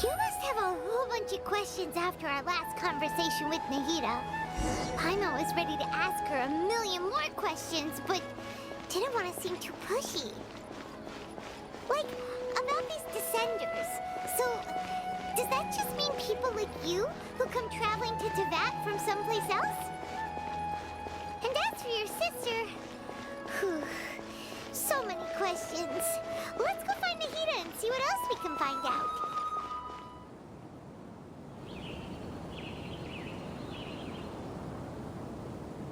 You must have a whole bunch of questions after our last conversation with Nahida. Paimon was ready to ask her a million more questions, but didn't want to seem too pushy. Like, about these Descenders. So, does that just mean people like you who come traveling to Teyvat from someplace else? And as for your sister... Whew, so many questions. Let's go find Nahida and see what else we can find out.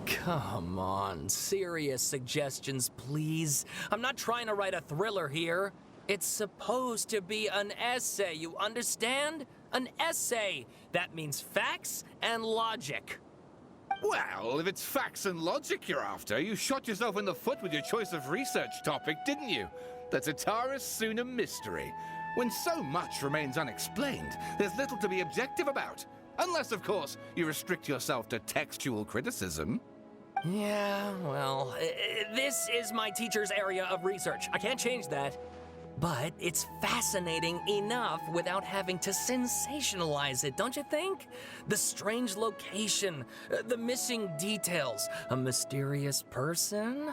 Come on, serious suggestions, please. I'm not trying to write a thriller here. It's supposed to be an essay, you understand? An essay! That means facts and logic. Well, if it's facts and logic you're after, you shot yourself in the foot with your choice of research topic, didn't you? The Tatara Suna mystery. When so much remains unexplained, there's little to be objective about. Unless, of course, you restrict yourself to textual criticism. Yeah, well, this is my teacher's area of research. I can't change that. But it's fascinating enough without having to sensationalize it, don't you think? The strange location, the missing details, a mysterious person.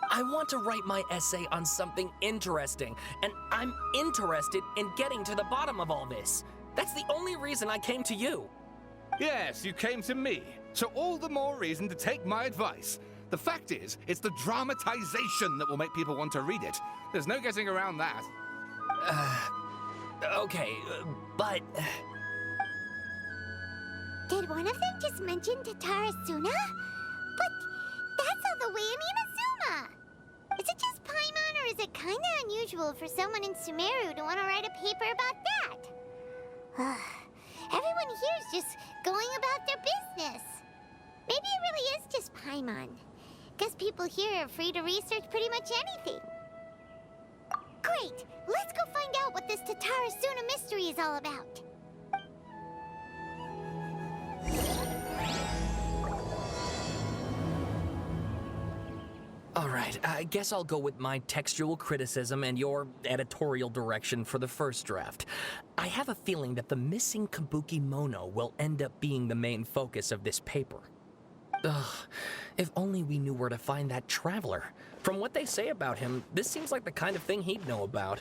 I want to write my essay on something interesting, and I'm interested in getting to the bottom of all this. That's the only reason I came to you. Yes, you came to me, so all the more reason to take my advice. The fact is, it's the dramatization that will make people want to read it. There's no getting around that. Okay, but... Did one of them just mention Tatara Suna? But that's all the way in Inazuma! Is it just Paimon, or is it kinda unusual for someone in Sumeru to want to write a paper about that? Everyone here is just going about their business. Maybe it really is just Paimon. Guess people here are free to research pretty much anything. Great! Let's go find out what this Tatara Suna mystery is all about. All right, I guess I'll go with my textual criticism and your editorial direction for the first draft. I have a feeling that the missing Kabuki Mono will end up being the main focus of this paper. Ugh, if only we knew where to find that traveler. From what they say about him, this seems like the kind of thing he'd know about.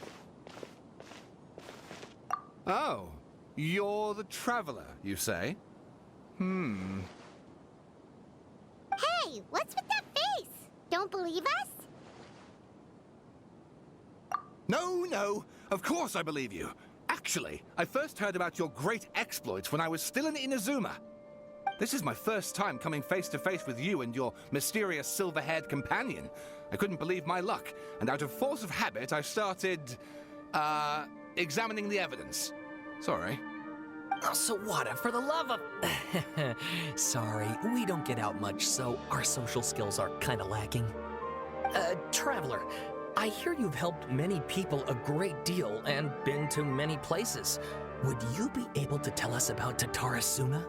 Oh, you're the traveler, you say? Hey, what's with that face? Don't believe us? No, of course I believe you. Actually, I first heard about your great exploits when I was still in Inazuma. This is my first time coming face to face with you and your mysterious silver-haired companion. I couldn't believe my luck, and out of force of habit, I started, examining the evidence. Sorry. Oh, Sawada, for the love of... Sorry, we don't get out much, so our social skills are kinda lacking. Traveler, I hear you've helped many people a great deal and been to many places. Would you be able to tell us about Tatara Suna?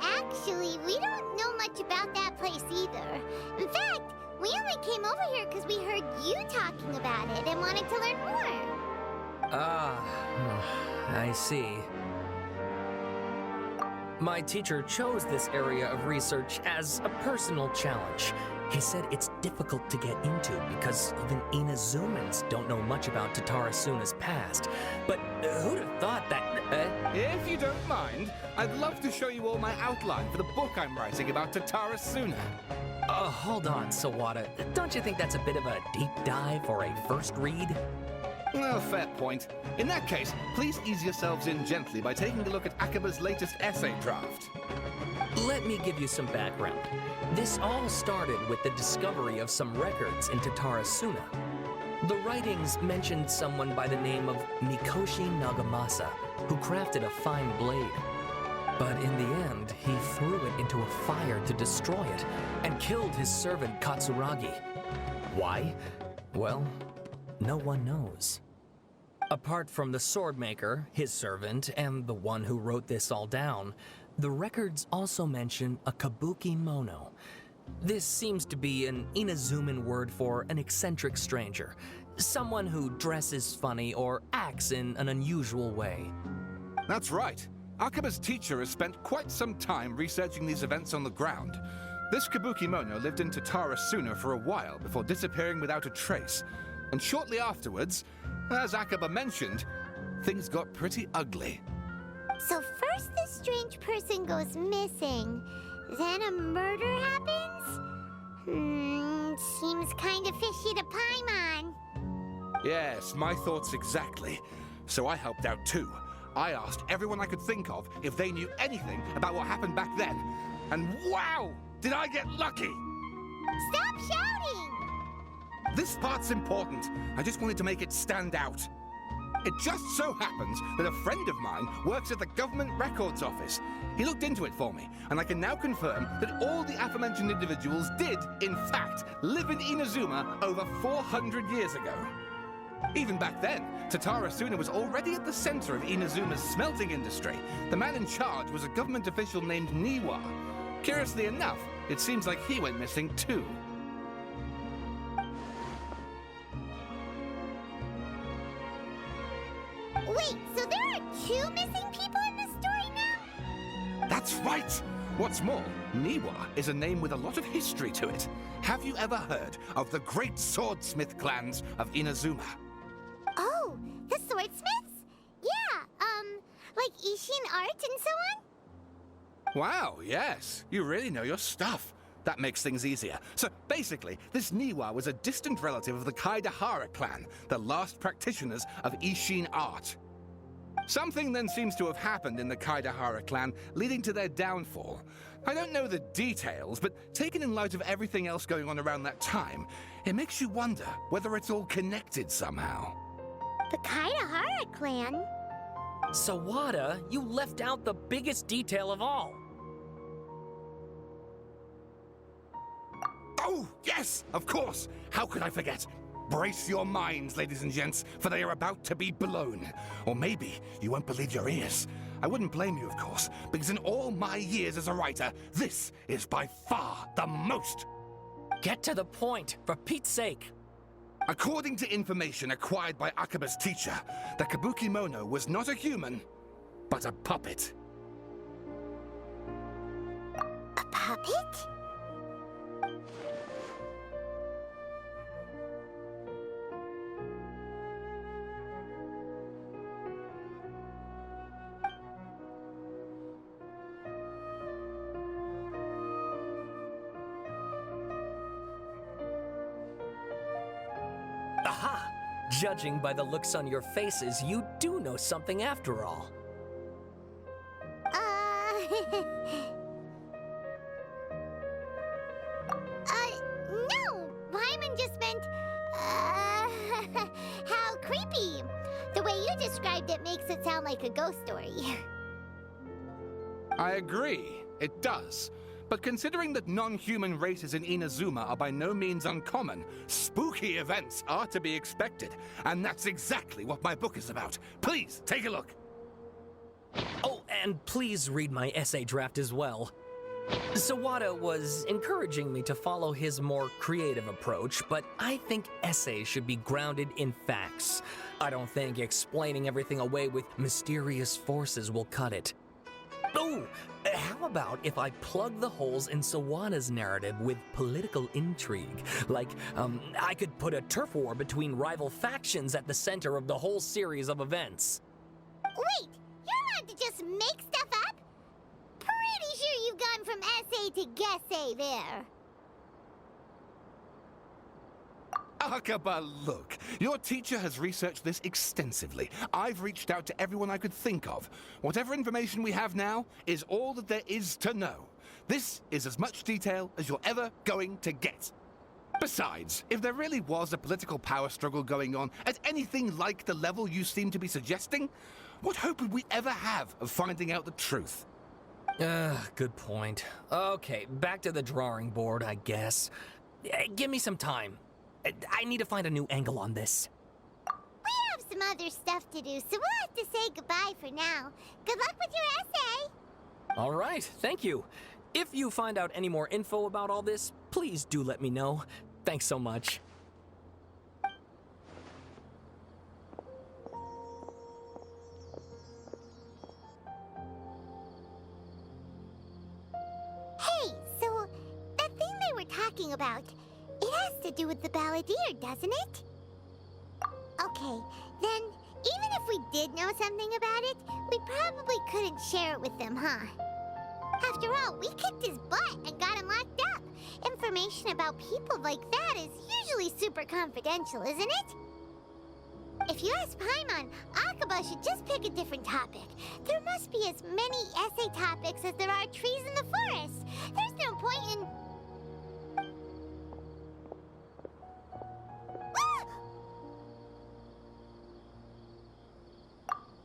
Actually, we don't know much about that place either. In fact, we only came over here because we heard you talking about it and wanted to learn more. I see. My teacher chose this area of research as a personal challenge. He said it's difficult to get into because even Inazumans don't know much about Tatara Suna's past. But who'd have thought that... If you don't mind, I'd love to show you all my outline for the book I'm writing about Tatara Suna. Hold on, Sawada. Don't you think that's a bit of a deep dive or a first read? Well, fair point. In that case, please ease yourselves in gently by taking a look at Akaba's latest essay draft. Let me give you some background. This all started with the discovery of some records in Tatara Suna. The writings mentioned someone by the name of Mikoshi Nagamasa, who crafted a fine blade. But in the end, he threw it into a fire to destroy it, and killed his servant Katsuragi. Why? Well, no one knows. Apart from the swordmaker, his servant, and the one who wrote this all down, the records also mention a Kabuki Mono. This seems to be an Inazuman word for an eccentric stranger, someone who dresses funny or acts in an unusual way. That's right. Akaba's teacher has spent quite some time researching these events on the ground. This Kabukimono lived in Tatarasuna for a while before disappearing without a trace. And shortly afterwards, as Akaba mentioned, things got pretty ugly. So first this strange person goes missing, then a murder happens? Seems kind of fishy to Paimon. Yes, my thoughts exactly. So I helped out too. I asked everyone I could think of if they knew anything about what happened back then. And wow, did I get lucky! Stop shouting! This part's important. I just wanted to make it stand out. It just so happens that a friend of mine works at the Government Records Office. He looked into it for me, and I can now confirm that all the aforementioned individuals did, in fact, live in Inazuma over 400 years ago. Even back then, Tatarasuna was already at the center of Inazuma's smelting industry. The man in charge was a government official named Niwa. Curiously enough, it seems like he went missing too. Wait, so there are two missing people in this story now? That's right! What's more, Niwa is a name with a lot of history to it. Have you ever heard of the great swordsmith clans of Inazuma? Oh, the swordsmiths? Yeah, like Ishin art and so on? Wow, yes. You really know your stuff. That makes things easier. So basically, this Niwa was a distant relative of the Kaidahara clan, the last practitioners of Ishin art. Something then seems to have happened in the Kaidahara clan, leading to their downfall. I don't know the details, but taken in light of everything else going on around that time, it makes you wonder whether it's all connected somehow. The Kaidahara clan? Sawada, you left out the biggest detail of all. Oh, yes, of course. How could I forget? Brace your minds, ladies and gents, for they are about to be blown. Or maybe you won't believe your ears. I wouldn't blame you, of course, because in all my years as a writer, this is by far the most. Get to the point, for Pete's sake. According to information acquired by Akaba's teacher, the Kabukimono was not a human, but a puppet. A puppet? Aha! Judging by the looks on your faces, you do know something after all. No! Paimon just meant, how creepy. The way you described it makes it sound like a ghost story. I agree, it does. But considering that non-human races in Inazuma are by no means uncommon, spooky events are to be expected. And that's exactly what my book is about. Please, take a look. Oh, and please read my essay draft as well. Sawada was encouraging me to follow his more creative approach, but I think essays should be grounded in facts. I don't think explaining everything away with mysterious forces will cut it. Oh, how about if I plug the holes in Sawada's narrative with political intrigue? Like, I could put a turf war between rival factions at the center of the whole series of events. Wait, you're allowed to just make stuff up? Pretty sure you've gone from essay to guessay there. Akaba, look. Your teacher has researched this extensively. I've reached out to everyone I could think of. Whatever information we have now is all that there is to know. This is as much detail as you're ever going to get. Besides, if there really was a political power struggle going on at anything like the level you seem to be suggesting, what hope would we ever have of finding out the truth? Good point. Okay, back to the drawing board, I guess. Give me some time. I need to find a new angle on this. We have some other stuff to do, so we'll have to say goodbye for now. Good luck with your essay. All right, thank you. If you find out any more info about all this, please do let me know. Thanks so much. asking about. It has to do with the balladeer, doesn't it? Okay, then, even if we did know something about it, we probably couldn't share it with them, huh? After all, we kicked his butt and got him locked up. Information about people like that is usually super confidential, isn't it? If you ask Paimon, Akaba should just pick a different topic. There must be as many essay topics as there are trees in the forest. There's no point in... Ah!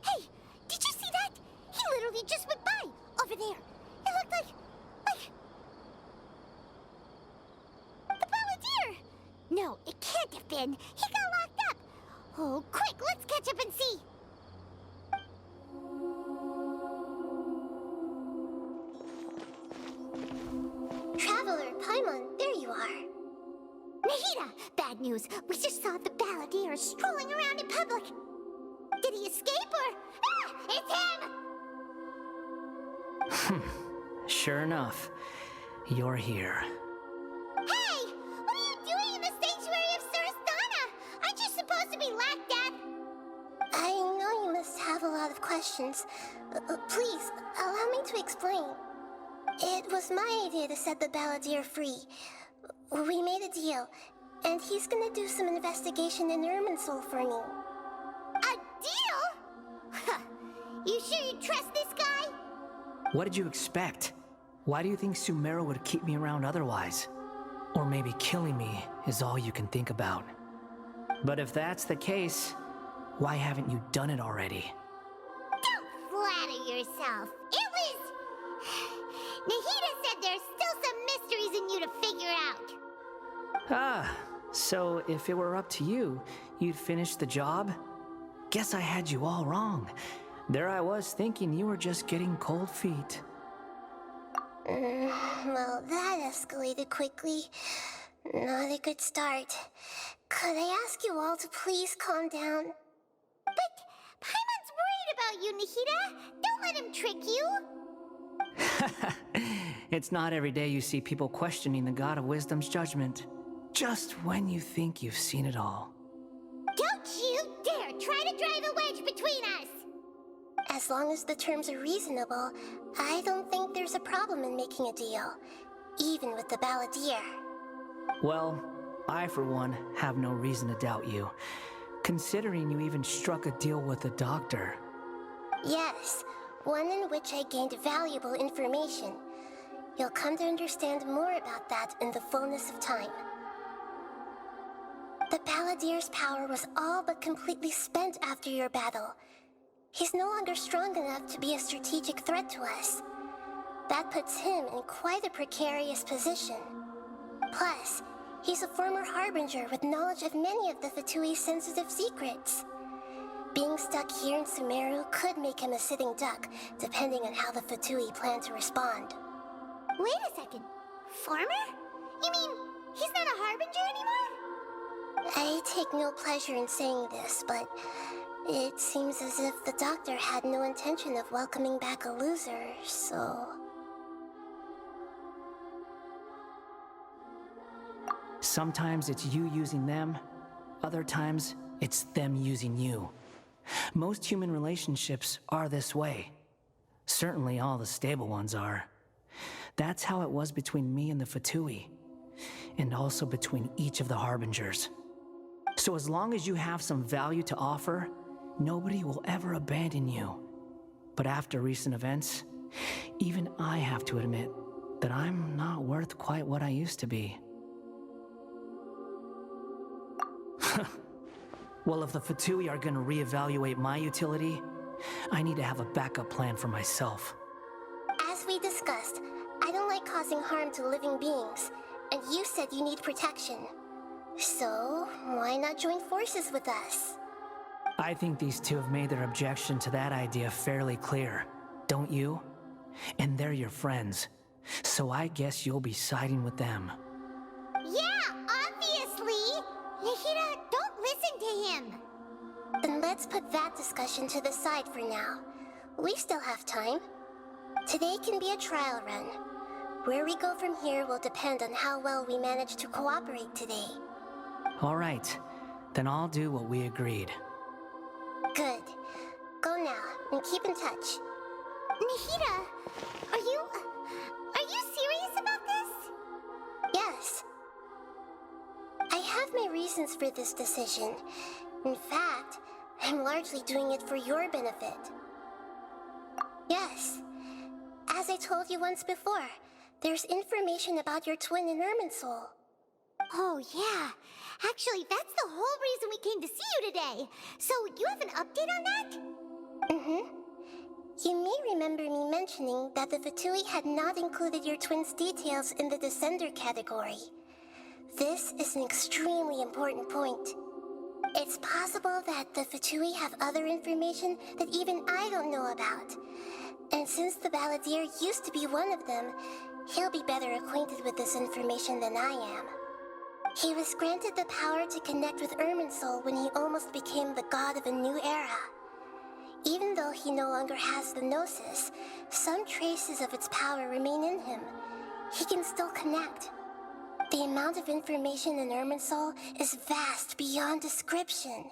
Hey, did you see that? He literally just went by, over there. It looked like... the balladeer! No, it can't have been. He got locked up. Oh, quick, let's catch up and see. Traveler, Paimon, there you are. Nahida, bad news. We just saw the balladeer strolling around in public. Did he escape or... Ah, it's him! Sure enough, you're here. Hey! What are you doing in the sanctuary of Suristana? Aren't you supposed to be locked up? I know you must have a lot of questions. Please, allow me to explain. It was my idea to set the balladeer free. We made a deal, and he's gonna do some investigation in Irminsul for me. A deal? Huh. You sure you trust this guy? What did you expect? Why do you think Sumeru would keep me around otherwise? Or maybe killing me is all you can think about. But if that's the case, why haven't you done it already? Don't flatter yourself. It was... Nahida said there's still some mysteries in you to figure out. Ah, so if it were up to you, you'd finish the job? Guess I had you all wrong. There I was thinking you were just getting cold feet. Well, that escalated quickly. Not a good start. Could I ask you all to please calm down? But Paimon's worried about you, Nahida. Don't let him trick you. It's not every day you see people questioning the God of Wisdom's judgment. Just when you think you've seen it all. Don't you dare try to drive a wedge between us! As long as the terms are reasonable, I don't think there's a problem in making a deal. Even with the balladeer. Well, I for one have no reason to doubt you. Considering you even struck a deal with the doctor. Yes, one in which I gained valuable information. You'll come to understand more about that in the fullness of time. The balladeer's power was all but completely spent after your battle. He's no longer strong enough to be a strategic threat to us. That puts him in quite a precarious position. Plus, he's a former harbinger with knowledge of many of the Fatui's sensitive secrets. Being stuck here in Sumeru could make him a sitting duck, depending on how the Fatui plan to respond. Wait a second. Former? You mean, he's not a harbinger anymore? I take no pleasure in saying this, but it seems as if the doctor had no intention of welcoming back a loser, so... Sometimes it's you using them, other times it's them using you. Most human relationships are this way. Certainly all the stable ones are. That's how it was between me and the Fatui, and also between each of the harbingers. So as long as you have some value to offer, nobody will ever abandon you. But after recent events, even I have to admit that I'm not worth quite what I used to be. Well, if the Fatui are gonna reevaluate my utility, I need to have a backup plan for myself. As we discussed, I don't like causing harm to living beings, and you said you need protection. So, why not join forces with us? I think these two have made their objection to that idea fairly clear, don't you? And they're your friends, so I guess you'll be siding with them. Yeah, obviously! Nahida, don't listen to him! Then let's put that discussion to the side for now. We still have time. Today can be a trial run. Where we go from here will depend on how well we manage to cooperate today. All right. Then I'll do what we agreed. Good. Go now, and keep in touch. Nahida, are you serious about this? Yes. I have my reasons for this decision. In fact, I'm largely doing it for your benefit. Yes. As I told you once before, there's information about your twin in Irminsul. Oh, yeah. Actually, that's the whole reason we came to see you today. So, you have an update on that? Mm-hmm. You may remember me mentioning that the Fatui had not included your twin's details in the Descender category. This is an extremely important point. It's possible that the Fatui have other information that even I don't know about. And since the Balladeer used to be one of them, he'll be better acquainted with this information than I am. He was granted the power to connect with Irminsul when he almost became the god of a new era. Even though he no longer has the Gnosis, some traces of its power remain in him. He can still connect. The amount of information in Irminsul is vast beyond description.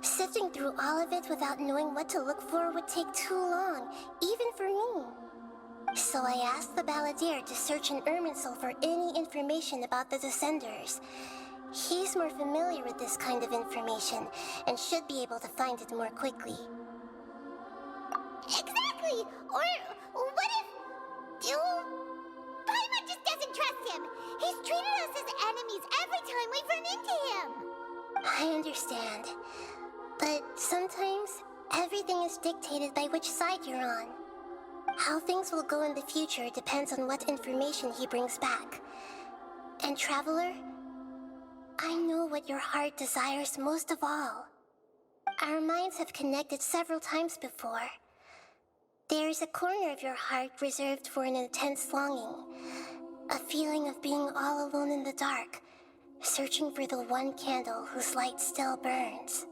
Sifting through all of it without knowing what to look for would take too long, even for me. So I asked the Balladeer to search in Irminsul for any information about the Descenders. He's more familiar with this kind of information, and should be able to find it more quickly. Exactly! Or what if... Paimon just doesn't trust him! He's treated us as enemies every time we've run into him! I understand. But sometimes, everything is dictated by which side you're on. How things will go in the future depends on what information he brings back. And Traveler, I know what your heart desires most of all. Our minds have connected several times before. There's a corner of your heart reserved for an intense longing. A feeling of being all alone in the dark, searching for the one candle whose light still burns.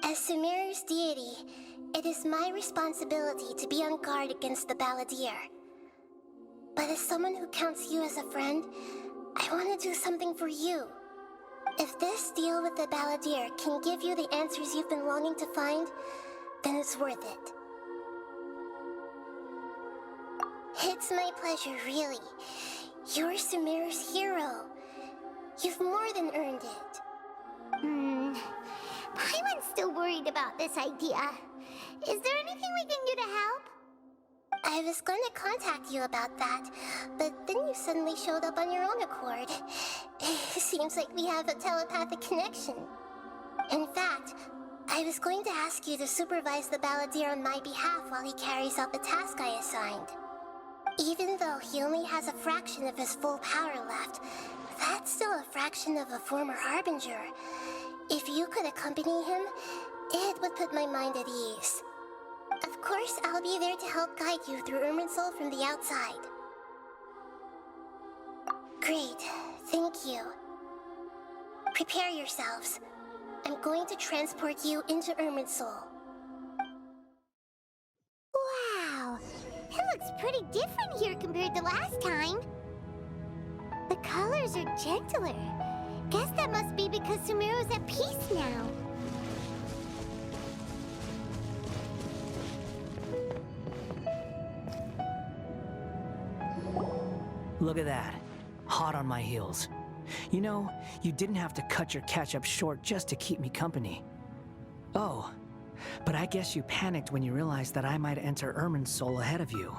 As Sumeru's deity, it is my responsibility to be on guard against the Balladeer. But as someone who counts you as a friend, I want to do something for you. If this deal with the Balladeer can give you the answers you've been longing to find, then it's worth it. It's my pleasure, really. You're Sumeru's hero. You've more than earned it. Paimon's still worried about this idea. Is there anything we can do to help? I was going to contact you about that, but then you suddenly showed up on your own accord. It seems like we have a telepathic connection. In fact, I was going to ask you to supervise the Balladeer on my behalf while he carries out the task I assigned. Even though he only has a fraction of his full power left, that's still a fraction of a former Harbinger. If you could accompany him, it would put my mind at ease. Of course, I'll be there to help guide you through Irminsul from the outside. Great, thank you. Prepare yourselves. I'm going to transport you into Irminsul. Wow! It looks pretty different here compared to last time. The colors are gentler. Guess that must be because Sumeru's at peace now. Look at that. Hot on my heels. You know, you didn't have to cut your catch-up short just to keep me company. Oh, but I guess you panicked when you realized that I might enter Irminsul ahead of you.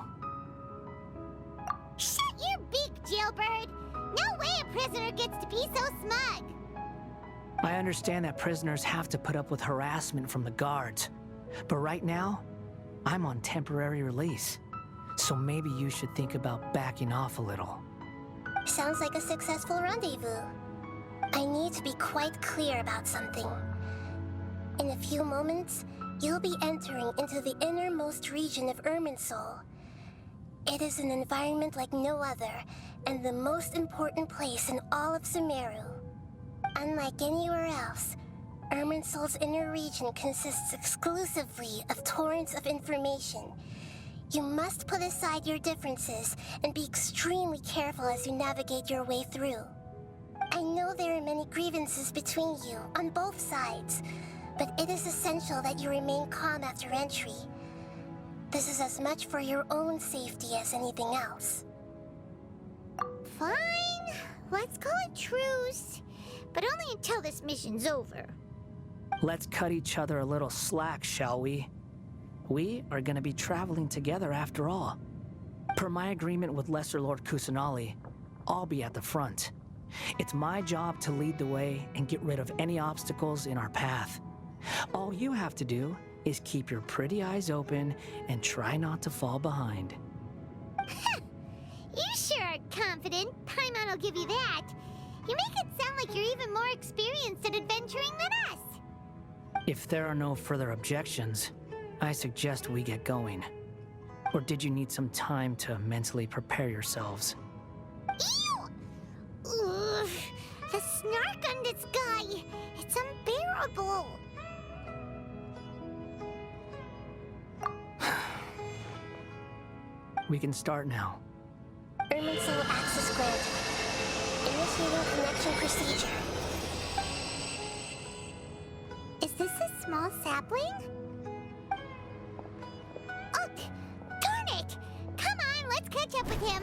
Shut your beak, jailbird! No way a prisoner gets to be so smug! I understand that prisoners have to put up with harassment from the guards, but right now, I'm on temporary release. So maybe you should think about backing off a little. Sounds like a successful rendezvous. I need to be quite clear about something. In a few moments, you'll be entering into the innermost region of Irminsul. It is an environment like no other, and the most important place in all of Sumeru. Unlike anywhere else, Irminsul's inner region consists exclusively of torrents of information. You must put aside your differences and be extremely careful as you navigate your way through. I know there are many grievances between you on both sides, but it is essential that you remain calm after entry. This is as much for your own safety as anything else. Fine. Let's call it truce. But only until this mission's over. Let's cut each other a little slack, shall we? We are going to be traveling together after all. Per my agreement with Lesser Lord Kusanali, I'll be at the front. It's my job to lead the way and get rid of any obstacles in our path. All you have to do is keep your pretty eyes open and try not to fall behind. You sure are confident. Paimon will give you that. You make it sound like you're even more experienced at adventuring than us. If there are no further objections, I suggest we get going. Or did you need some time to mentally prepare yourselves? Ew! Ugh, the snark on this guy. It's unbearable. We can start now. Irminsul access granted. Initiating connection procedure. Is this a small sapling? Oh, darn it! Come on, let's catch up with him.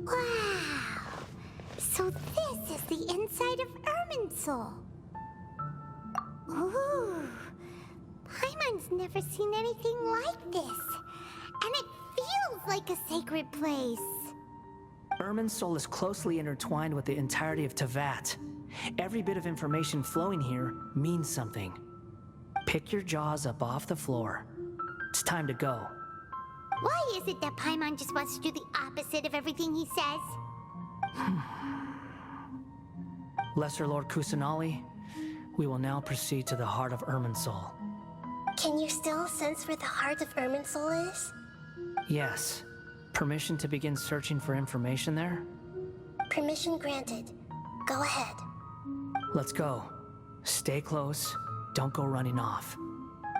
Wow! So this is the inside of Irminsul. Ooh! Paimon's never seen anything like this. And it feels like a sacred place. Irminsul is closely intertwined with the entirety of Tevat. Every bit of information flowing here means something. Pick your jaws up off the floor. It's time to go. Why is it that Paimon just wants to do the opposite of everything he says? Lesser Lord Kusanali, we will now proceed to the heart of Irminsul. Can you still sense where the heart of Irminsul is? Yes. Permission to begin searching for information there? Permission granted. Go ahead. Let's go. Stay close. Don't go running off.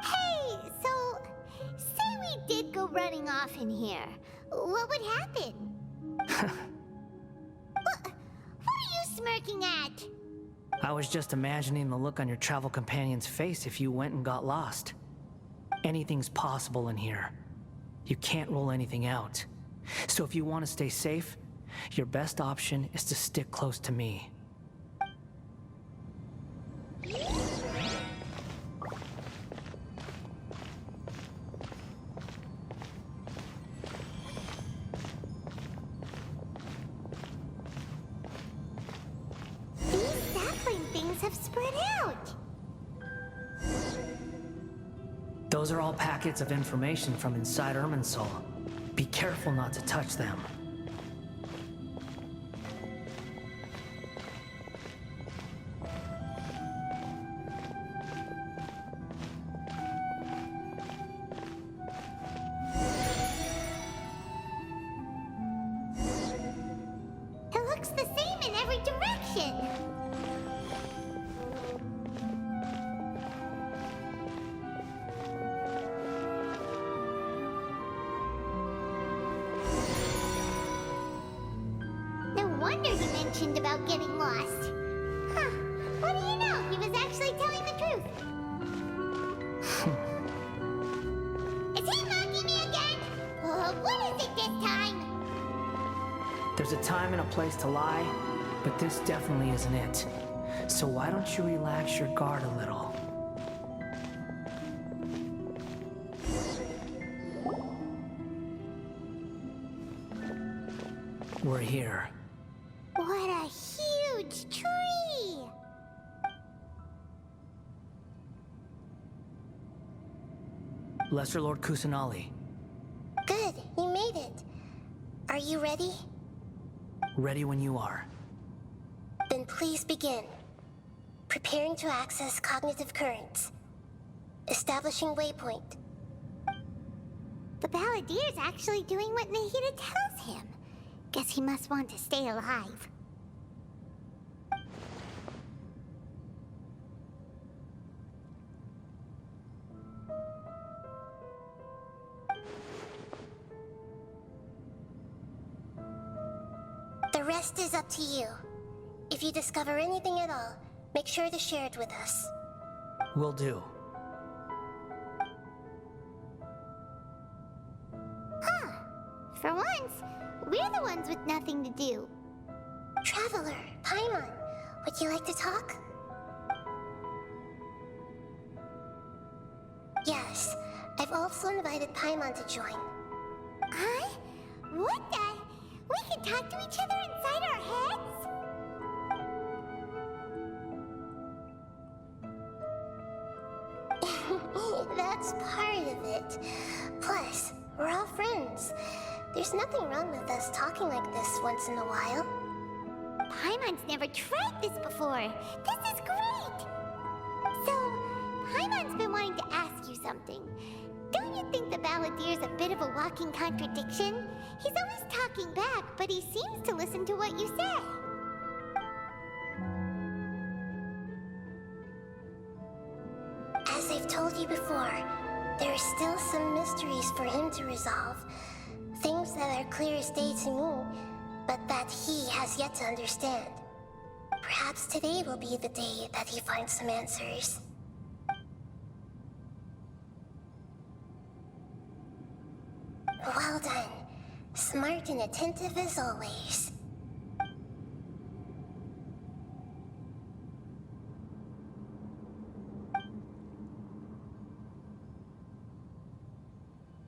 Hey, so say we did go running off in here. What would happen? What are you smirking at? I was just imagining the look on your travel companion's face if you went and got lost. Anything's possible in here. You can't rule anything out. So if you want to stay safe, your best option is to stick close to me. These sapling things have spread out. Those are all packets of information from inside Irminsul. Be careful not to touch them. It looks the same in every direction. No wonder he mentioned about getting lost. Huh. What do you know? He was actually telling the truth. Is he mocking me again? What is it this time? There's a time and a place to lie, but this definitely isn't it. So why don't you relax your guard a little? We're here. What a huge tree! Lesser Lord Kusanali, Good, you made it. Are you ready? ready when you are. Then please begin. Preparing to access cognitive currents. Establishing waypoint. The Balladeer's actually doing what Nahida tells him. Guess he must want to stay alive. The rest is up to you. If you discover anything at all, make sure to share it with us. Will do. Huh. For once, we're the ones with nothing to do. Traveler, Paimon, would you like to talk? Yes, I've also invited Paimon to join. Huh? What the? We can talk to each other inside our heads? That's part of it. Plus, we're all friends. There's nothing wrong with us talking like this once in a while. Paimon's never tried this before. This is great! So, Paimon's been wanting to ask you something. Don't you think the Balladeer's a bit of a walking contradiction? He's always talking back, but he seems to listen to what you say. As I've told you before, there are still some mysteries for him to resolve. Things that are clear as day to me, but that he has yet to understand. Perhaps today will be the day that he finds some answers. Well done. Smart and attentive as always.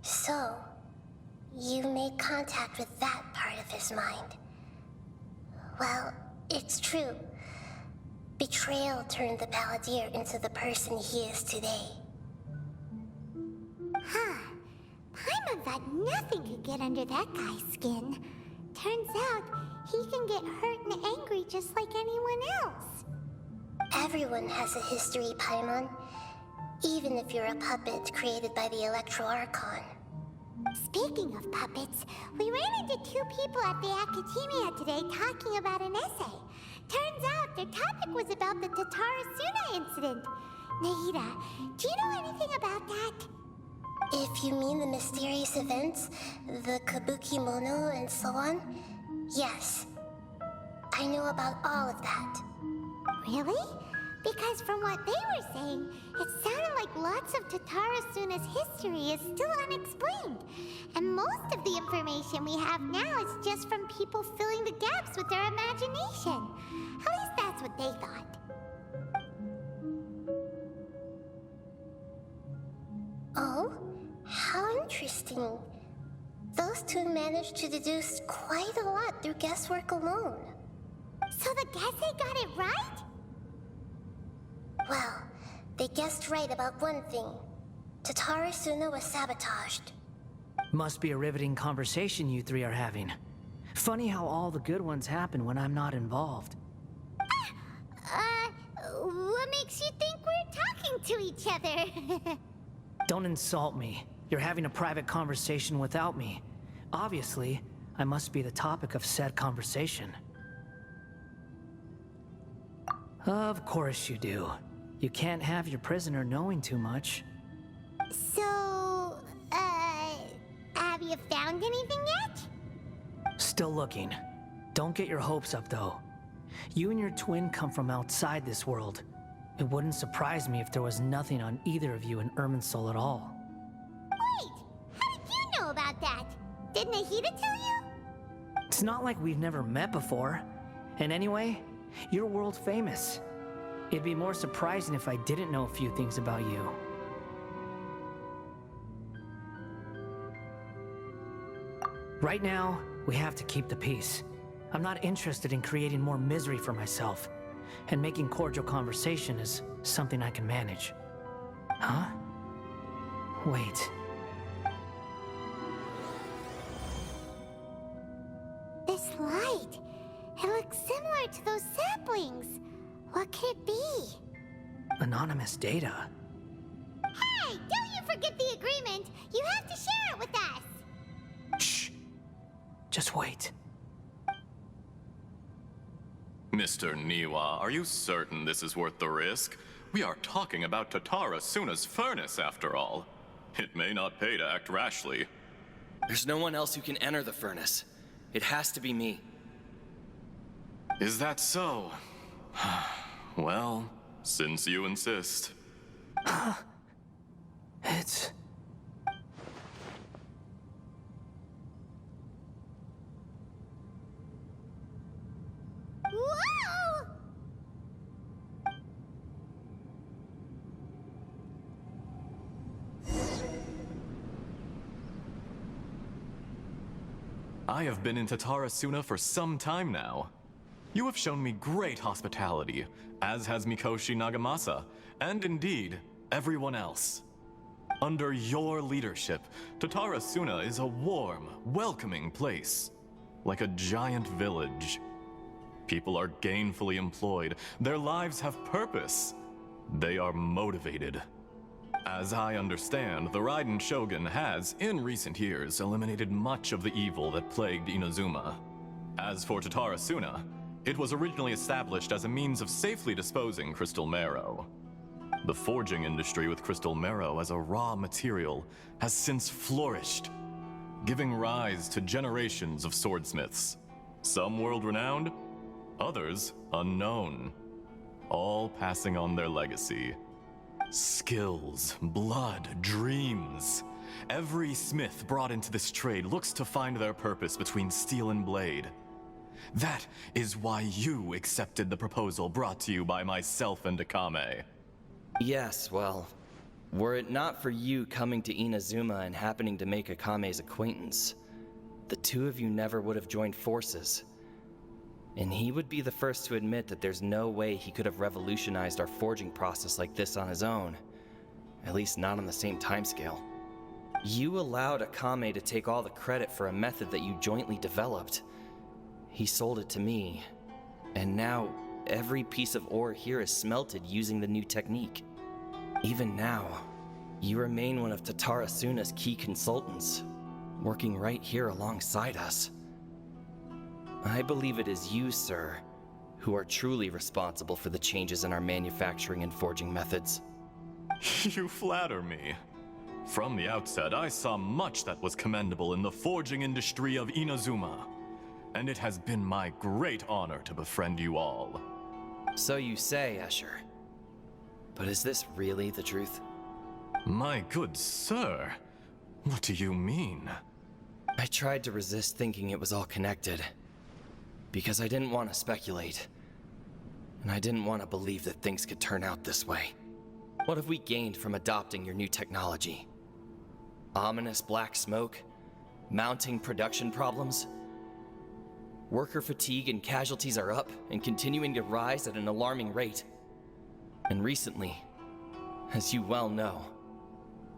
So, you made contact with that part of his mind. Well, it's true. Betrayal turned the Balladeer into the person he is today. Huh. Paimon thought nothing could get under that guy's skin. Turns out, he can get hurt and angry just like anyone else. Everyone has a history, Paimon. Even if you're a puppet created by the Archon. Speaking of puppets, we ran into two people at the Academia today talking about an essay. Turns out their topic was about the Tatarasuna incident. Nahida, do you know anything about that? If you mean the mysterious events, the Kabuki Mono and so on, yes. I know about all of that. Really? Because from what they were saying, it sounded like lots of Tatarasuna's history is still unexplained. And most of the information we have now is just from people filling the gaps with their imagination. At least that's what they thought. Oh? How interesting. Those two managed to deduce quite a lot through guesswork alone. So the Gesse got it right? Well, they guessed right about one thing. Tatarasuna was sabotaged. Must be a riveting conversation you three are having. Funny how all the good ones happen when I'm not involved. What makes you think we're talking to each other? Don't insult me. You're having a private conversation without me. Obviously, I must be the topic of said conversation. Of course you do. You can't have your prisoner knowing too much. So, have you found anything yet? Still looking. Don't get your hopes up, though. You and your twin come from outside this world. It wouldn't surprise me if there was nothing on either of you in Irminsul at all. Wait, how did you know about that? Did Nahida tell you? It's not like we've never met before. And anyway, you're world famous. It'd be more surprising if I didn't know a few things about you. Right now, we have to keep the peace. I'm not interested in creating more misery for myself. And making cordial conversation is something I can manage. Huh? Wait. This light, it looks similar to those saplings. What What could it be? Anonymous data. Hey, don't you forget the agreement! You have to share it with us! Shh. Just wait. Mr. Niwa, are you certain this is worth the risk? We are talking about Tatara Suna's furnace, after all. It may not pay to act rashly. There's no one else who can enter the furnace. It has to be me. Is that so? Well, since you insist. It's... Whoa! I have been in Tatara Suna for some time now. You have shown me great hospitality, as has Mikoshi Nagamasa, and indeed, everyone else. Under your leadership, Tatara Suna is a warm, welcoming place, like a giant village. People are gainfully employed, their lives have purpose. They are motivated. As I understand, the Raiden Shogun has, in recent years, eliminated much of the evil that plagued Inazuma. As for Tatara Suna, it was originally established as a means of safely disposing crystal marrow. The forging industry with crystal marrow as a raw material has since flourished, giving rise to generations of swordsmiths. Some world-renowned, others unknown, all passing on their legacy. Skills, blood, dreams. Every smith brought into this trade looks to find their purpose between steel and blade. That is why you accepted the proposal brought to you by myself and Akame. Yes, well, were it not for you coming to Inazuma and happening to make Akame's acquaintance, the two of you never would have joined forces. And he would be the first to admit that there's no way he could have revolutionized our forging process like this on his own. At least not on the same timescale. You allowed Akame to take all the credit for a method that you jointly developed. He sold it to me, and now every piece of ore here is smelted using the new technique. Even now, you remain one of Tatara Suna's key consultants, working right here alongside us. I believe it is you, sir, who are truly responsible for the changes in our manufacturing and forging methods. You flatter me. From the outset, I saw much that was commendable in the forging industry of Inazuma, and it has been my great honor to befriend you all. So you say, Escher. But is this really the truth? My good sir, what do you mean? I tried to resist thinking it was all connected. Because I didn't want to speculate. And I didn't want to believe that things could turn out this way. What have we gained from adopting your new technology? Ominous black smoke? Mounting production problems? Worker fatigue and casualties are up and continuing to rise at an alarming rate. And recently, as you well know,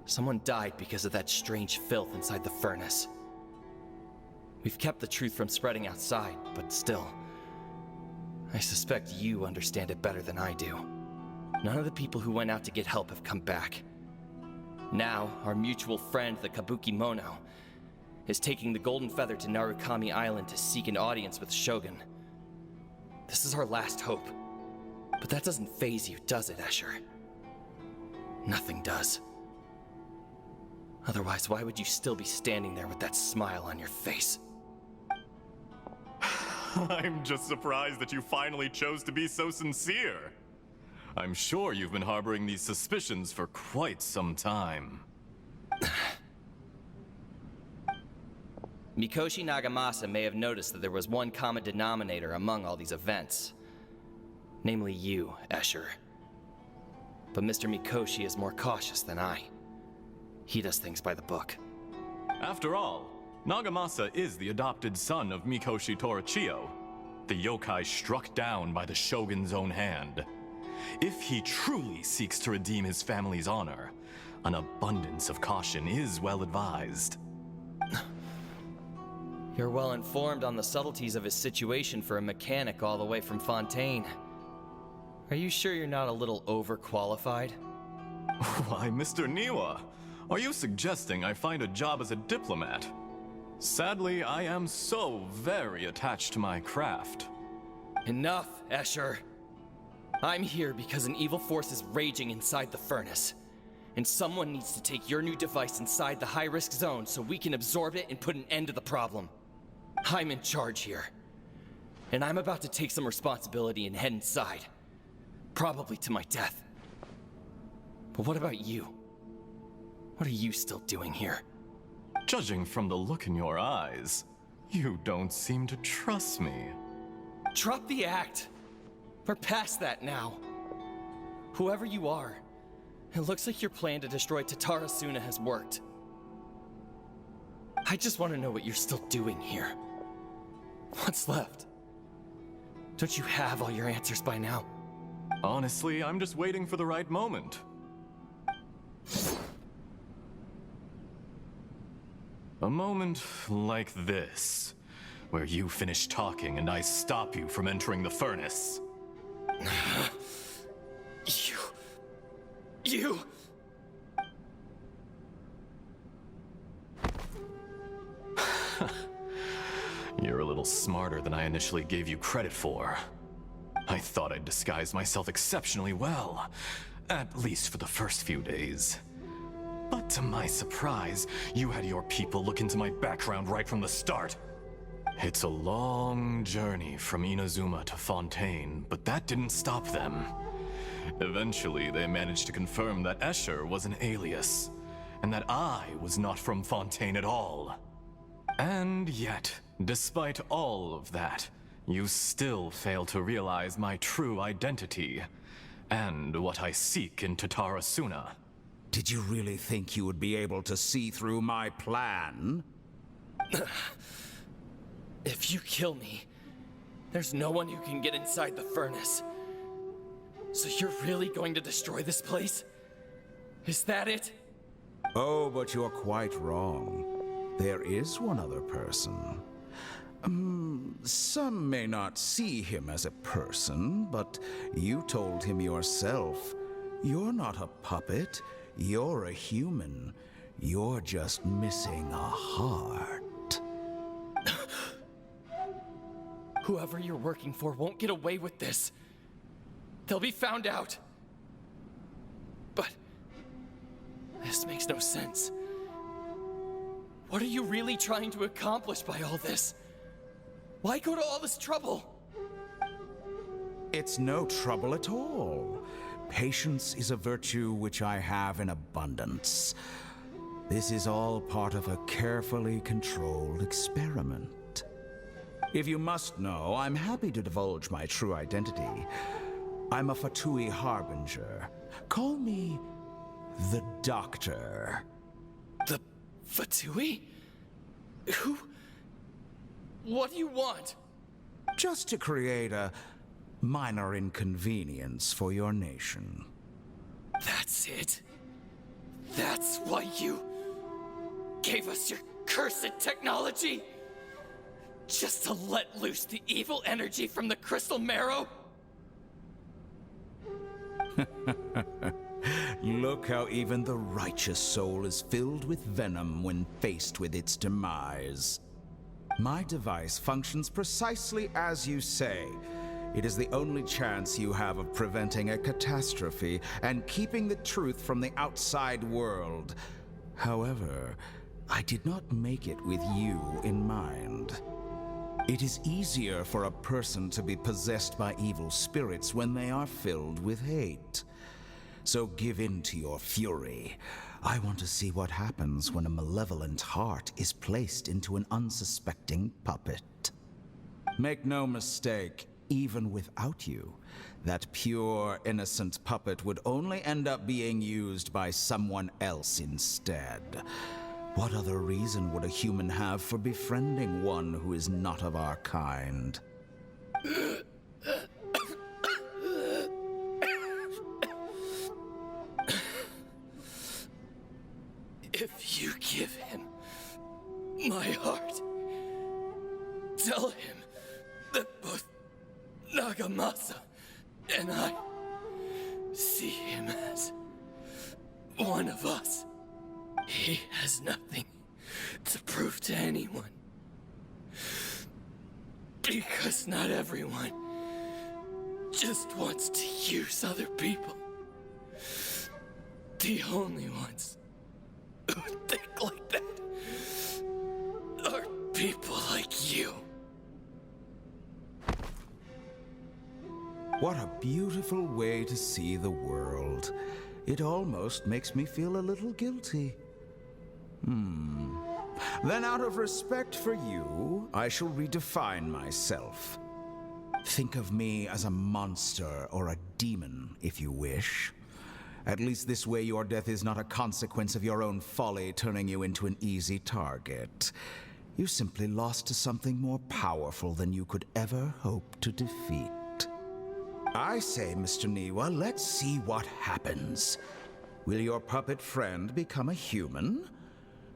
someone died because of that strange filth inside the furnace. We've kept the truth from spreading outside, but still, I suspect you understand it better than I do. None of the people who went out to get help have come back. Now, our mutual friend, the Kabuki Mono, is taking the Golden Feather to Narukami Island to seek an audience with Shogun. This is our last hope. But that doesn't faze you, does it, Escher? Nothing does. Otherwise, why would you still be standing there with that smile on your face? I'm just surprised that you finally chose to be so sincere. I'm sure you've been harboring these suspicions for quite some time. Mikoshi Nagamasa may have noticed that there was one common denominator among all these events. Namely you, Escher. But Mr. Mikoshi is more cautious than I. He does things by the book. After all, Nagamasa is the adopted son of Mikoshi Torichio, the yokai struck down by the Shogun's own hand. If he truly seeks to redeem his family's honor, an abundance of caution is well advised. You're well informed on the subtleties of his situation for a mechanic all the way from Fontaine. Are you sure you're not a little overqualified? Why, Mr. Niwa, are you suggesting I find a job as a diplomat? Sadly, I am so very attached to my craft. Enough, Escher. I'm here because an evil force is raging inside the furnace. And someone needs to take your new device inside the high-risk zone so we can absorb it and put an end to the problem. I'm in charge here. And I'm about to take some responsibility and head inside. Probably to my death. But what about you? What are you still doing here? Judging from the look in your eyes, you don't seem to trust me. Drop the act. We're past that now. Whoever you are, it looks like your plan to destroy Tatara Suna has worked. I just want to know what you're still doing here. What's left? Don't you have all your answers by now? Honestly, I'm just waiting for the right moment. A moment like this, where you finish talking and I stop you from entering the furnace. You... You're a little smarter than I initially gave you credit for. I thought I'd disguised myself exceptionally well, at least for the first few days. But to my surprise, you had your people look into my background right from the start. It's a long journey from Inazuma to Fontaine, but that didn't stop them. Eventually, they managed to confirm that Escher was an alias, and that I was not from Fontaine at all. And yet, despite all of that, you still fail to realize my true identity, and what I seek in Tatara Suna. Did you really think you would be able to see through my plan? If you kill me, there's no one who can get inside the furnace. So you're really going to destroy this place? Is that it? Oh, but you're quite wrong. There is one other person. Some may not see him as a person, but you told him yourself. You're not a puppet. You're a human. You're just missing a heart. Whoever you're working for won't get away with this. They'll be found out. But this makes no sense. What are you really trying to accomplish by all this? Why go to all this trouble? It's no trouble at all. Patience is a virtue which I have in abundance. This is all part of a carefully controlled experiment. If you must know, I'm happy to divulge my true identity. I'm a Fatui Harbinger. Call me the Doctor. The Fatui? Who? What do you want? Just to create a minor inconvenience for your nation. That's it? That's why you gave us your cursed technology? Just to let loose the evil energy from the crystal marrow? Look how even the righteous soul is filled with venom when faced with its demise. My device functions precisely as you say. It is the only chance you have of preventing a catastrophe and keeping the truth from the outside world. However, I did not make it with you in mind. It is easier for a person to be possessed by evil spirits when they are filled with hate. So give in to your fury. I want to see what happens when a malevolent heart is placed into an unsuspecting puppet. Make no mistake, even without you, that pure, innocent puppet would only end up being used by someone else instead. What other reason would a human have for befriending one who is not of our kind? If you give him my heart, tell him that both Nagamasa and I see him as one of us. He has nothing to prove to anyone. Because not everyone just wants to use other people. The only ones who think like that are people like you. What a beautiful way to see the world. It almost makes me feel a little guilty. Then out of respect for you, I shall redefine myself. Think of me as a monster or a demon, if you wish. At least this way your death is not a consequence of your own folly turning you into an easy target. You simply lost to something more powerful than you could ever hope to defeat. I say, Mr. Niwa, let's see what happens. Will your puppet friend become a human?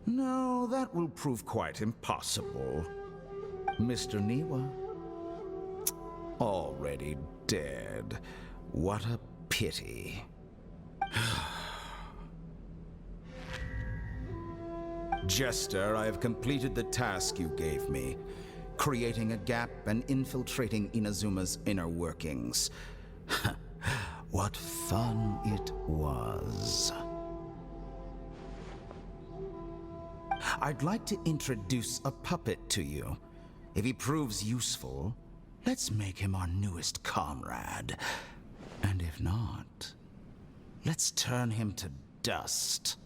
No, that will prove quite impossible. Mr. Niwa? Already dead. What a pity. Jester, I have completed the task you gave me. Creating a gap and infiltrating Inazuma's inner workings. What fun it was. I'd like to introduce a puppet to you. If he proves useful, let's make him our newest comrade. And if not, let's turn him to dust.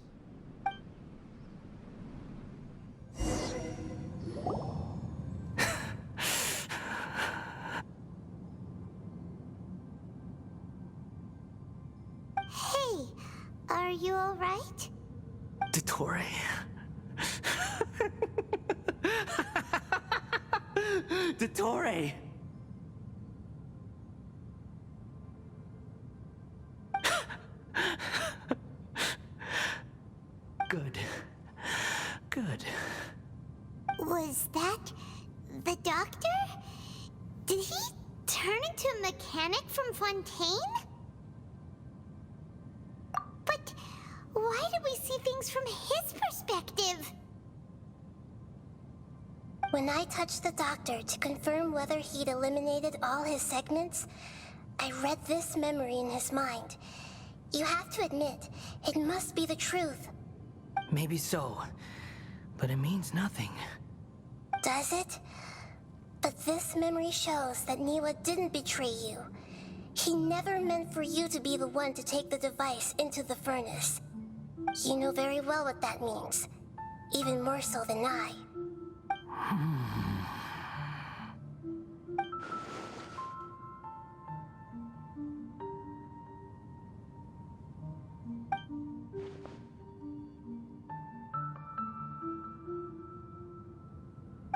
Hey, are you all right? Dottore. Dottore! Good. Good. Was that the doctor? Did he turn into a mechanic from Fontaine? But why do we see things from his perspective? When I touched the doctor to confirm whether he'd eliminated all his segments, I read this memory in his mind. You have to admit, it must be the truth. Maybe so, but it means nothing. Does it? But this memory shows that Niwa didn't betray you. He never meant for you to be the one to take the device into the furnace. You know very well what that means, even more so than I.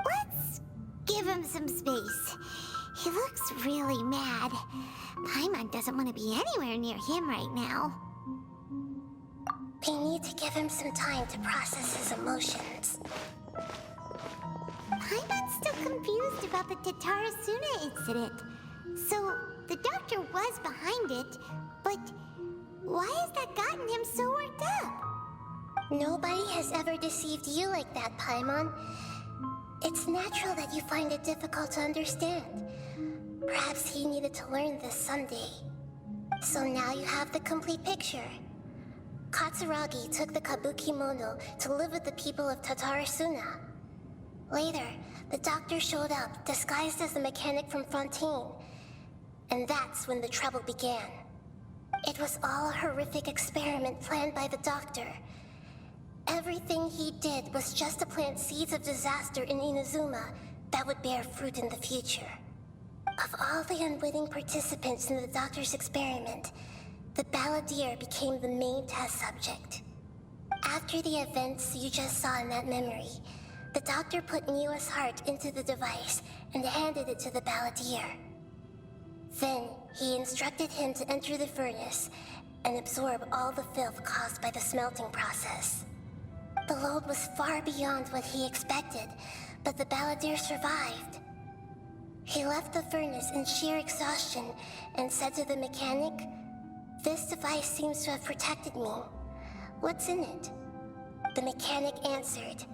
Let's give him some space. He looks really mad. Paimon doesn't want to be anywhere near him right now. We need to give him some time to process his emotions. Paimon's still confused about the Tatarasuna incident. So, the doctor was behind it, but why has that gotten him so worked up? Nobody has ever deceived you like that, Paimon. It's natural that you find it difficult to understand. Perhaps he needed to learn this someday. So now you have the complete picture. Katsuragi took the Kabukimono to live with the people of Tatarasuna. Later, the doctor showed up, disguised as a mechanic from Fontaine. And that's when the trouble began. It was all a horrific experiment planned by the doctor. Everything he did was just to plant seeds of disaster in Inazuma that would bear fruit in the future. Of all the unwitting participants in the doctor's experiment, the balladeer became the main test subject. After the events you just saw in that memory, the doctor put Niwa's heart into the device and handed it to the balladeer. Then, he instructed him to enter the furnace and absorb all the filth caused by the smelting process. The load was far beyond what he expected, but the balladeer survived. He left the furnace in sheer exhaustion and said to the mechanic, This device seems to have protected me. What's in it? The mechanic answered.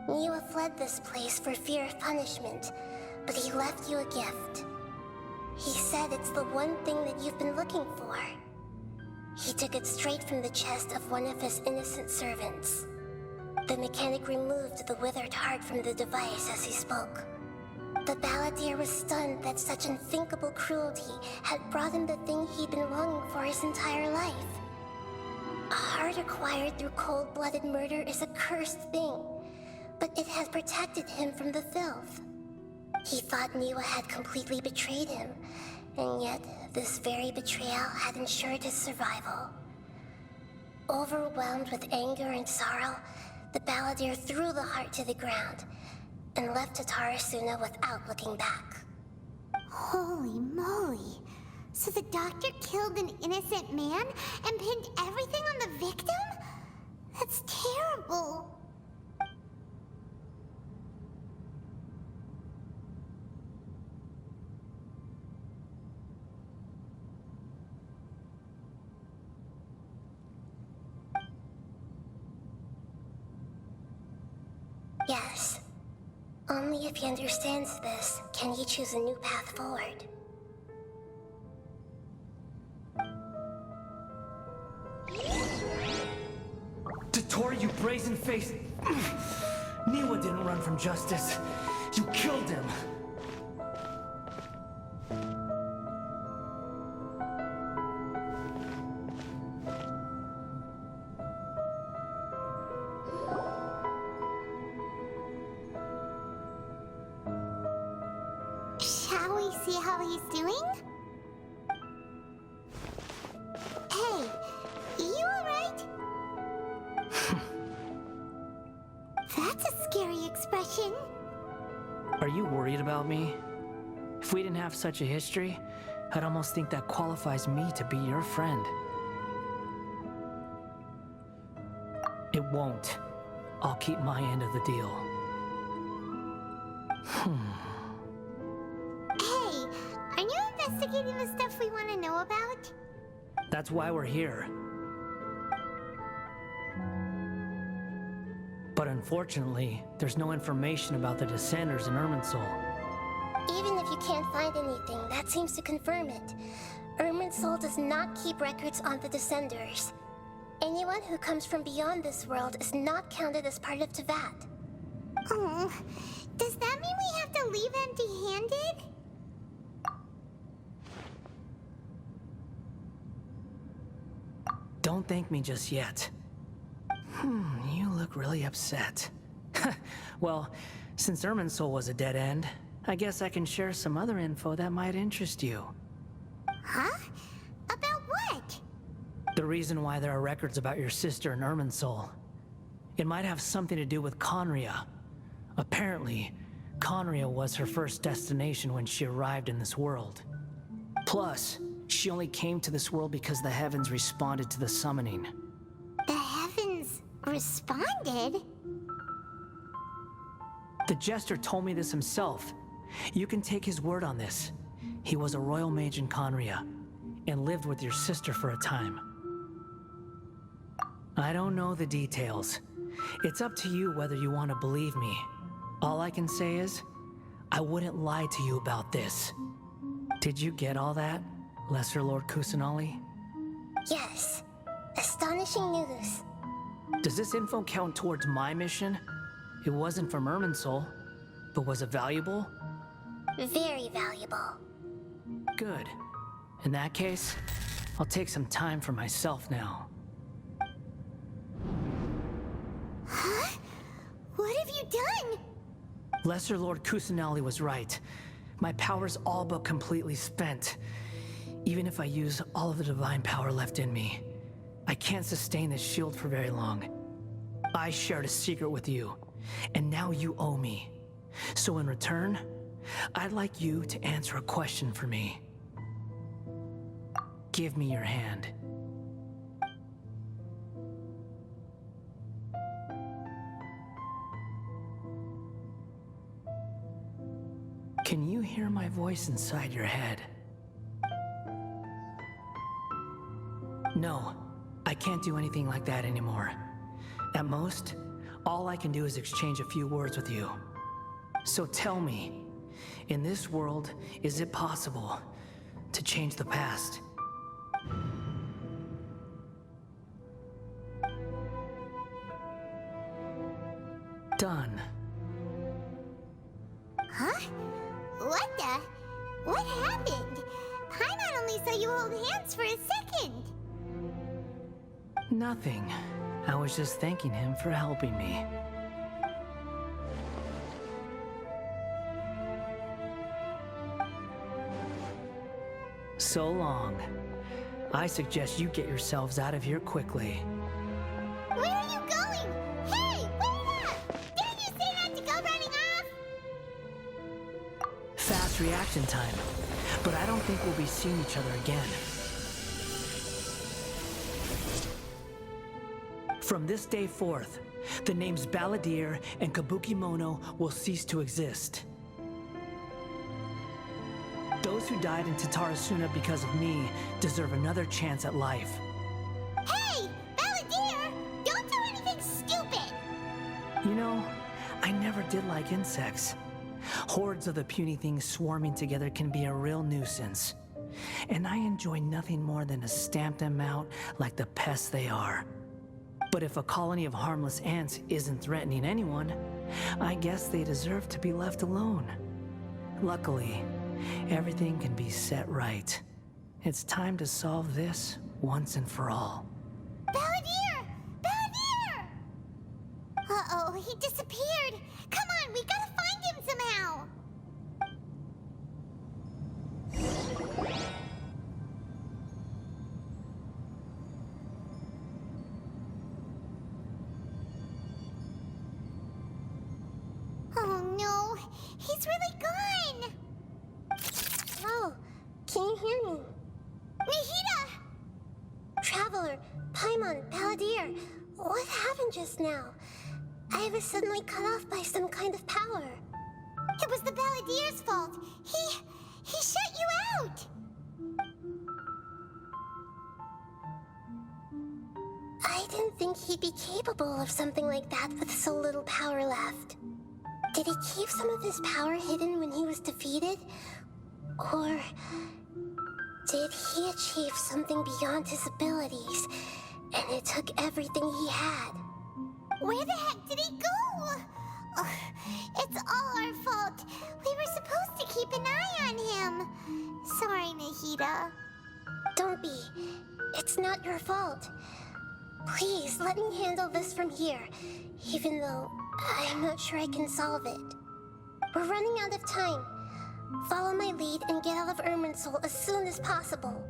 Niwa fled this place for fear of punishment, but he left you a gift. He said it's the one thing that you've been looking for. He took it straight from the chest of one of his innocent servants. The mechanic removed the withered heart from the device as he spoke. The balladeer was stunned that such unthinkable cruelty had brought him the thing he'd been longing for his entire life. A heart acquired through cold-blooded murder is a cursed thing, but it has protected him from the filth. He thought Niwa had completely betrayed him, and yet this very betrayal had ensured his survival. Overwhelmed with anger and sorrow, the balladeer threw the heart to the ground and left Tatarasuna without looking back. Holy moly. So the doctor killed an innocent man and pinned everything on the victim? That's terrible. Yes. Only if he understands this can he choose a new path forward. Tatori, you brazen-faced... Niwa didn't run from justice. You killed him. Shall we see how he's doing? Hey, you alright? That's a scary expression. Are you worried about me? If we didn't have such a history, I'd almost think that qualifies me to be your friend. It won't. I'll keep my end of the deal. Hey, aren't you investigating the stuff we want to know about? That's why we're here. But unfortunately, there's no information about the Descenders in Irminsul. Even if you can't find anything, that seems to confirm it. Irminsul does not keep records on the Descenders. Anyone who comes from beyond this world is not counted as part of Teyvat. Oh, does that mean we have to leave empty-handed? Don't thank me just yet. You look really upset. Well, since Irminsul was a dead end, I guess I can share some other info that might interest you. Huh? About what? The reason why there are records about your sister in Irminsul. It might have something to do with Conria. Apparently, Conria was her first destination when she arrived in this world. Plus, she only came to this world because the heavens responded to the summoning. The heavens responded? The Jester told me this himself. You can take his word on this. He was a royal mage in Conria, and lived with your sister for a time. I don't know the details. It's up to you whether you want to believe me. All I can say is, I wouldn't lie to you about this. Did you get all that, Lesser Lord Kusanali? Yes. Astonishing news. Does this info count towards my mission? It wasn't from Irminsul, but was it valuable? Very valuable. Good. In that case, I'll take some time for myself now. Huh? What have you done? Lesser Lord Kusanali was right. My power's all but completely spent. Even if I use all of the divine power left in me, I can't sustain this shield for very long. I shared a secret with you, and now you owe me. So in return, I'd like you to answer a question for me. Give me your hand. Can you hear my voice inside your head? No, I can't do anything like that anymore. At most, all I can do is exchange a few words with you. So tell me, in this world, is it possible to change the past? Done. Huh? What the? What happened? Paimon only saw you hold hands for a second. Nothing. I was just thanking him for helping me. So long. I suggest you get yourselves out of here quickly. Where are you going? Hey, wait up! Didn't you say not to go running off? Fast reaction time. But I don't think we'll be seeing each other again. From this day forth, the names Balladeer and Kabukimono will cease to exist. Those who died in Tatarasuna because of me deserve another chance at life. Hey, Balladeer! Don't do anything stupid! You know, I never did like insects. Hordes of the puny things swarming together can be a real nuisance. And I enjoy nothing more than to stamp them out like the pests they are. But if a colony of harmless ants isn't threatening anyone, I guess they deserve to be left alone. Luckily, everything can be set right. It's time to solve this once and for all. Balladeer! Balladeer! Uh-oh, he disappeared. Come on, we gotta find him somehow. Oh no, he's really gone. Oh, can you hear me? Nahida! Traveler, Paimon, Balladeer, what happened just now? I was suddenly cut off by some kind of power. It was the Balladeer's fault. He shut you out. I didn't think he'd be capable of something like that with so little power left. Did he keep some of his power hidden when he was defeated? Or did he achieve something beyond his abilities, and it took everything he had? Where the heck did he go? Ugh, it's all our fault. We were supposed to keep an eye on him. Sorry, Nahida. Don't be. It's not your fault. Please, let me handle this from here, even though I'm not sure I can solve it. We're running out of time. Follow my lead and get out of Irminsul as soon as possible.